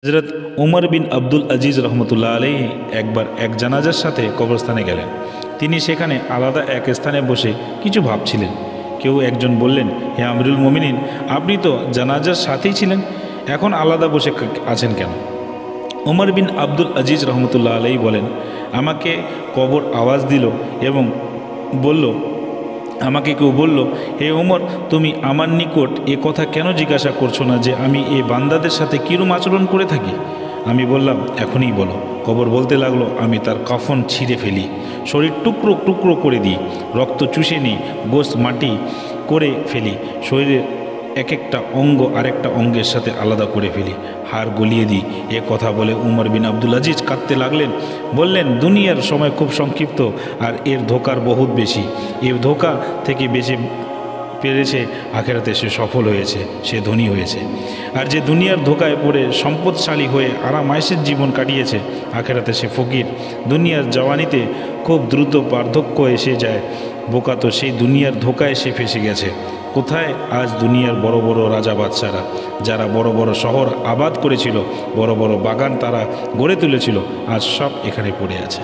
হযরত উমর বিন আব্দুল আজিজ রহমতুল্লাহ আলাইহি একবার এক জানাজার সাথে কবরস্থানে গেলেন। তিনি সেখানে আলাদা এক স্থানে বসে কিছু ভাবছিলেন। কেউ একজন বললেন, হে আমিরুল মুমিনিন, আপনি তো জানাজার সাথেই ছিলেন, এখন আলাদা বসে আছেন কেন? উমর বিন আব্দুল আজিজ রহমতুল্লাহ আলাইহি বলেন, আমাকে কবর আওয়াজ দিল এবং আমাকে কেউ বলল, হে ওমর, তুমি আমার নিকট এ কথা কেন জিজ্ঞাসা করছো না যে আমি এই বান্দাদের সাথে কীরূপ আচরণ করে থাকি? আমি বললাম, এখনই বলো। কবর বলতে লাগলো, আমি তার কাফন ছিঁড়ে ফেলি, শরীর টুকরো টুকরো করে দিই, রক্ত চুষে নিই, গোশত মাটি করে ফেলি, শরীরের এক একটা অঙ্গ আরেকটা অঙ্গের সাথে আলাদা করে ফেলি, হাড় গলিয়ে দিই। এ কথা বলে উমর বিন আব্দুল আজিজ কাঁদতে লাগলেন। বললেন, দুনিয়ার সময় খুব সংক্ষিপ্ত আর এর ধোঁকার বহুত বেশি। এর ধোঁকা থেকে বেঁচে পেরেছে, আখেরাতে সে সফল হয়েছে, সে ধনী হয়েছে। আর যে দুনিয়ার ধোঁকায় পড়ে সম্পদশালী হয়ে আরামায়েশের জীবন কাটিয়েছে, আখেরাতে সে ফকির। দুনিয়ার জওয়ানিতে খুব দ্রুত বার্ধক্য এসে যায়। বোকা তো সেই দুনিয়ার ধোঁকায় সে ফেসে গেছে। কোথায় আজ দুনিয়ার বড় বড় রাজা বাদশারা, যারা বড় বড় শহর আবাদ করেছিল, বড় বড় বাগান তারা গড়ে তুলেছিল, আজ সব এখানে পড়ে আছে।